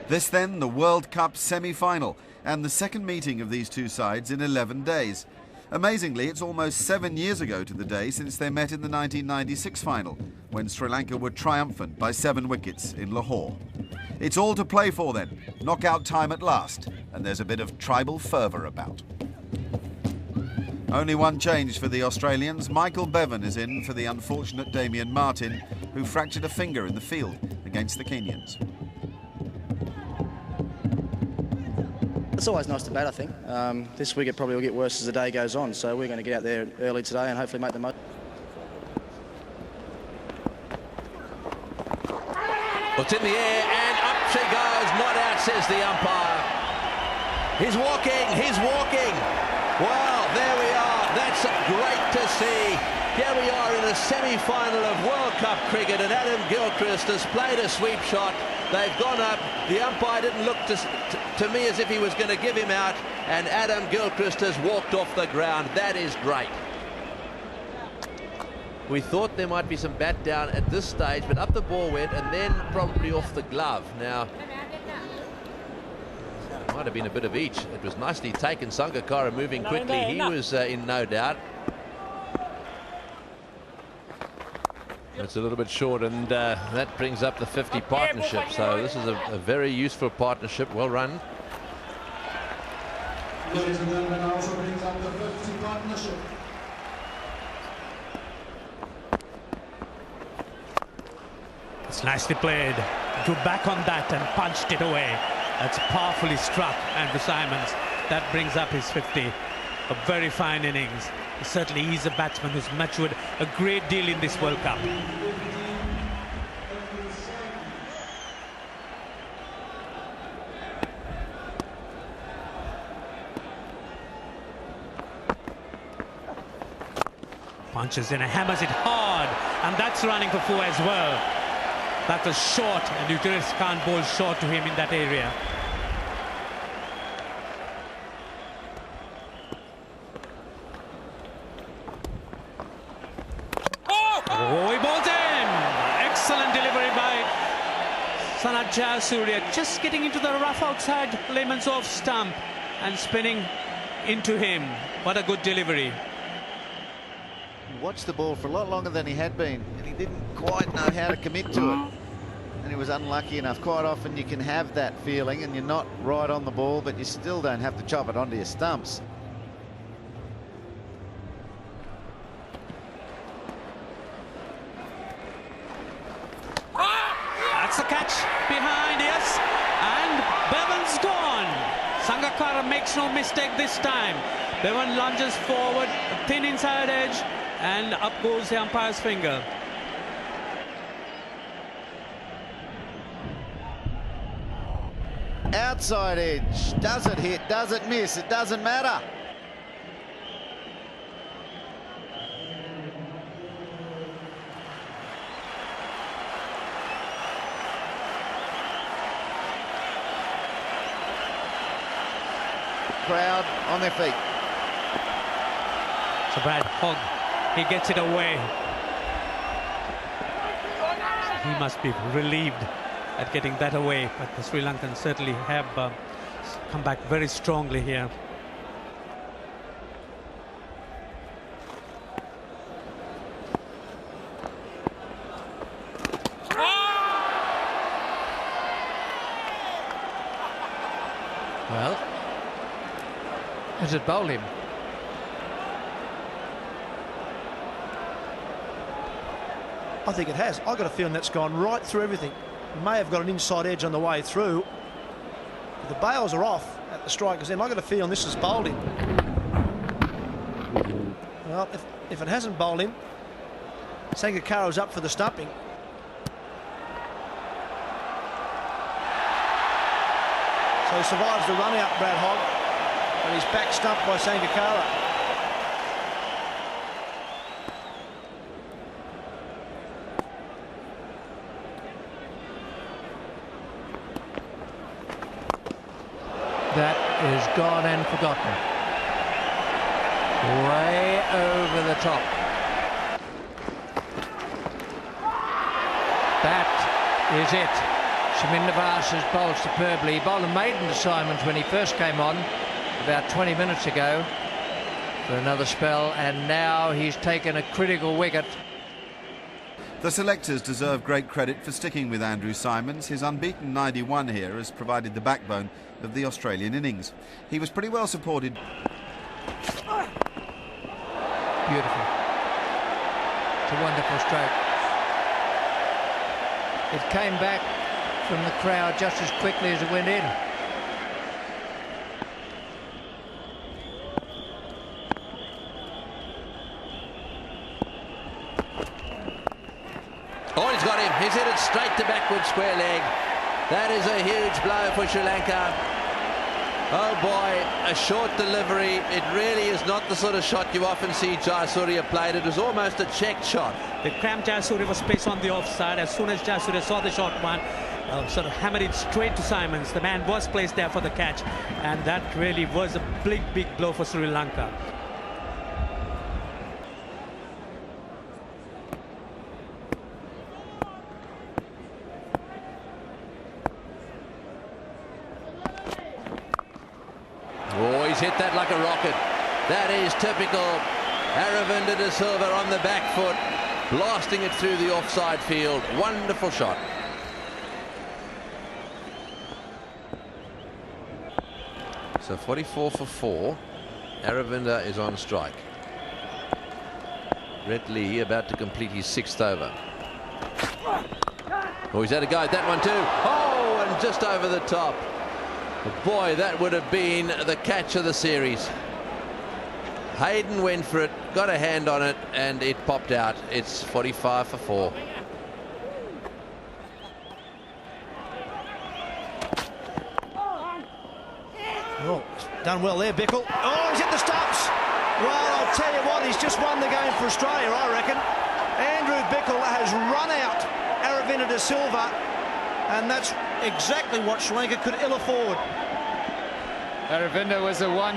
This then, the World Cup semi-final, and the second meeting of these two sides in 11 days. Amazingly, it's almost 7 years ago to the day since they met in the 1996 final, when Sri Lanka were triumphant by 7 wickets in Lahore. It's all to play for then, knockout time at last, and there's a bit of tribal fervour about. Only one change for the Australians. Michael Bevan is in for the unfortunate Damien Martyn, who fractured a finger in the field against the Kenyans. It's always nice to bat, I think. This wicket probably will get worse as the day goes on, so we're going to get out there early today and hopefully make the most. It's in the air and up she goes. Not out, says the umpire. He's walking, he's walking. Well, there we are. That's great to see. Here we are in a semi-final of World Cup cricket, and Adam Gilchrist has played a sweep shot. They've gone up. The umpire didn't look to me as if he was going to give him out, and Adam Gilchrist has walked off the ground. That is great. We thought there might be some bat down at this stage, but up the ball went and then probably off the glove. Now, it might have been a bit of each. It was nicely taken. Sangakkara moving quickly. He was in no doubt. It's a little bit short, and that brings up the 50 partnership. So this is a very useful partnership, well run. Ladies and gentlemen, also brings up the 50 partnership. It's nicely played. Drew back on that and punched it away. That's powerfully struck, Andrew Simons. That brings up his 50. A very fine innings. Certainly he's a batsman who's matured a great deal in this World Cup. Punches in and hammers it hard, and that's running for 4 as well. That was short, and you just can't bowl short to him in that area. Oh, he bowls in! Excellent delivery by Sanath Jayasooriya, just getting into the rough outside Lehman's off stump and spinning into him. What a good delivery. He watched the ball for a lot longer than he had been, and he didn't quite know how to commit to it. And he was unlucky enough. Quite often you can have that feeling and you're not right on the ball, but you still don't have to chop it onto your stumps. That's the catch behind, yes, and Bevan's gone. Sangakkara makes no mistake this time. Bevan lunges forward, a thin inside edge, and up goes the umpire's finger. Outside edge. Does it hit? Does it miss? It doesn't matter. Crowd on their feet. So Brad Hogg, he gets it away. He must be relieved at getting that away, but the Sri Lankans certainly have come back very strongly here. Well, has it bowled him? I think it has. I've got a feeling that's gone right through everything. May have got an inside edge on the way through. But the bails are off at the striker's end. I've got a feeling this has bowled him. Well, if it hasn't bowled him, Sangakkara's up for the stumping. So he survives the run out, Brad Hogg, and he's back stumped by Sangakkara. That is gone and forgotten. Way over the top. That is it. Vas has bowled superbly. He bowled a maiden to Simons when he first came on about 20 minutes ago for another spell, and now he's taken a critical wicket. The selectors deserve great credit for sticking with Andrew Simons. His unbeaten 91 here has provided the backbone of the Australian innings. He was pretty well supported. Beautiful. It's a wonderful stroke. It came back from the crowd just as quickly as it went in. Oh, he's got him. He's hit it straight to backward square leg. That is a huge blow for Sri Lanka. Oh boy, a short delivery. It really is not the sort of shot you often see Jayasooriya played. It was almost a checked shot. The cramp Jayasooriya was placed on the offside. As soon as Jayasooriya saw the short one, sort of hammered it straight to Simons. The man was placed there for the catch, and that really was a big blow for Sri Lanka. Oh, he's hit that like a rocket. That is typical. Aravinda de Silva on the back foot, blasting it through the offside field. Wonderful shot. So 44 for 4. Aravinda is on strike. Brett Lee about to complete his 6th over. Oh, he's had a go at that one too. Oh, and just over the top. Boy, that would have been the catch of the series. Hayden went for it, got a hand on it, and it popped out. It's 45 for 4. Oh, done well there, Bickle. Oh, he's hit the stumps. Well, I'll tell you what, he's just won the game for Australia, I reckon. Andrew Bickle has run out Aravinda de Silva, and that's exactly what Sri Lanka could ill afford. Aravinda was the one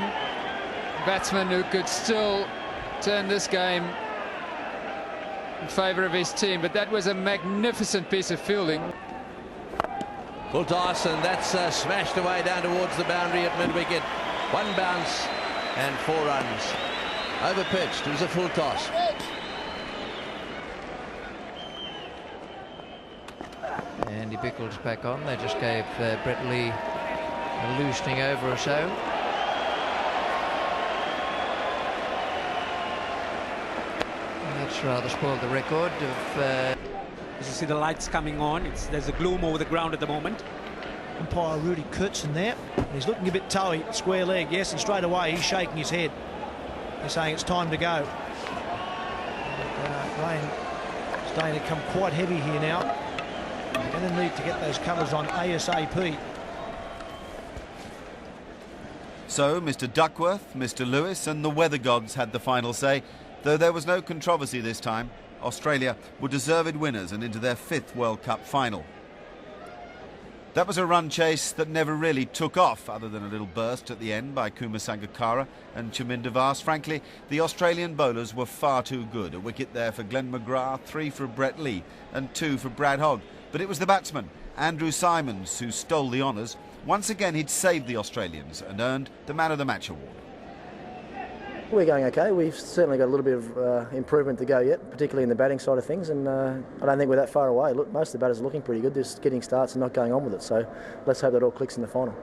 batsman who could still turn this game in favour of his team, but that was a magnificent piece of fielding. Full toss, and that's smashed away down towards the boundary at mid-wicket. 1 bounce and 4 runs. Over-pitched. It was a full toss. Andy Bickle's back on. They just gave Brett Lee a loosening over or so. And that's rather spoiled the record of... As you see the lights coming on, there's a gloom over the ground at the moment. Umpire Rudy Kurtzen there. He's looking a bit toey, square leg, yes, and straight away he's shaking his head. He's saying it's time to go. Rain starting to come quite heavy here now. They're going to need to get those covers on ASAP. So Mr. Duckworth, Mr. Lewis and the weather gods had the final say. Though there was no controversy this time, Australia were deserved winners and into their 5th World Cup final. That was a run chase that never really took off, other than a little burst at the end by Kumar Sangakkara and Vas. Frankly, the Australian bowlers were far too good. A wicket there for Glenn McGrath, 3 for Brett Lee and 2 for Brad Hogg. But it was the batsman, Andrew Simons, who stole the honours. Once again, he'd saved the Australians and earned the Man of the Match award. We're going okay. We've certainly got a little bit of improvement to go yet, particularly in the batting side of things, and I don't think we're that far away. Look, most of the batters are looking pretty good. Just getting starts and not going on with it, so let's hope that all clicks in the final.